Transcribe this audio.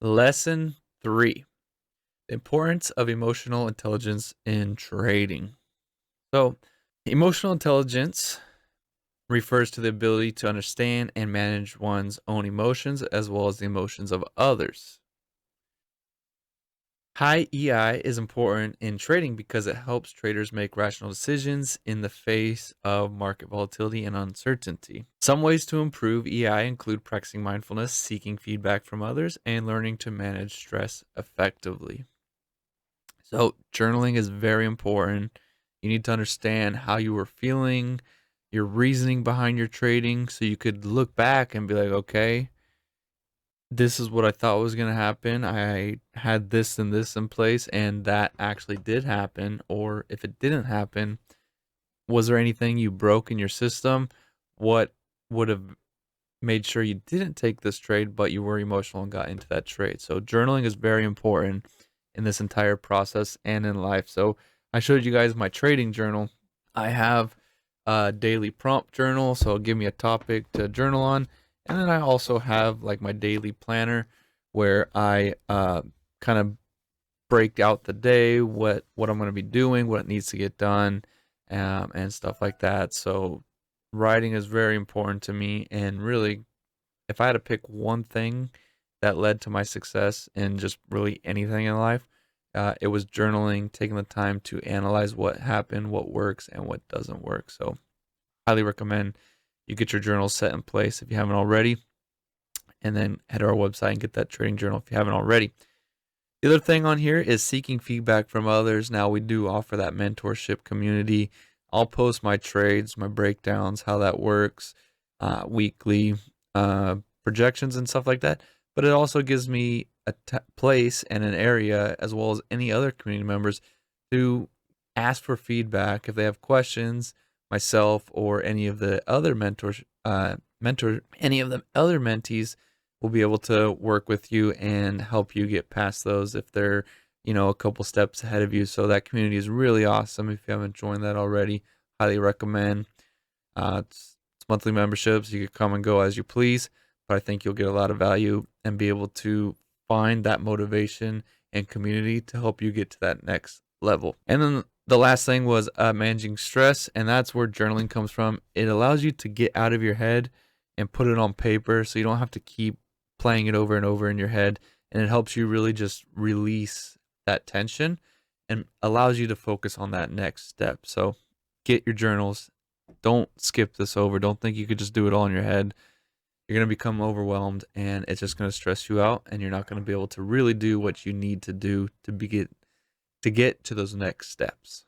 Lesson 3: the importance of emotional intelligence in trading. So, emotional intelligence refers to the ability to understand and manage one's own emotions as well as the emotions of others. High EI is important in trading because it helps traders make rational decisions in the face of market volatility and uncertainty. Some ways to improve EI include practicing mindfulness, seeking feedback from others, and learning to manage stress effectively. So, journaling is very important. You need to understand how you were feeling, your reasoning behind your trading, so you could look back and be like, okay, this is what I thought was going to happen. I had this and this in place, and that actually did happen. Or if it didn't happen, was there anything you broke in your system? What would have made sure you didn't take this trade, but you were emotional and got into that trade? So, journaling is very important in this entire process and in life. So, I showed you guys my trading journal. I have a daily prompt journal, so it'll give me a topic to journal on. And then I also have like my daily planner where I kind of break out the day, what I'm going to be doing, what needs to get done, and stuff like that. So writing is very important to me, and really, if I had to pick one thing that led to my success in just really anything in life, it was journaling, taking the time to analyze what happened, what works, and what doesn't work. So highly recommend you get your journal set in place if you haven't already, and then head to our website and get that trading journal if you haven't already. The other thing on here is seeking feedback from others. Now, we do offer that mentorship community. I'll post my trades, my breakdowns, how that works, weekly projections and stuff like that. But it also gives me a place and an area, as well as any other community members, to ask for feedback if they have questions. Myself or any of the other any of the other mentees will be able to work with you and help you get past those if they're, a couple steps ahead of you. So that community is really awesome. If you haven't joined that already, highly recommend. It's monthly memberships. You can come and go as you please, but I think you'll get a lot of value and be able to find that motivation and community to help you get to that next level. And then the last thing was managing stress, and that's where journaling comes from. It allows you to get out of your head and put it on paper so you don't have to keep playing it over and over in your head, and it helps you really just release that tension and allows you to focus on that next step. So get your journals. Don't skip this over. Don't think you could just do it all in your head. You're going to become overwhelmed, and it's just going to stress you out, and you're not going to be able to really do what you need to do to get to those next steps.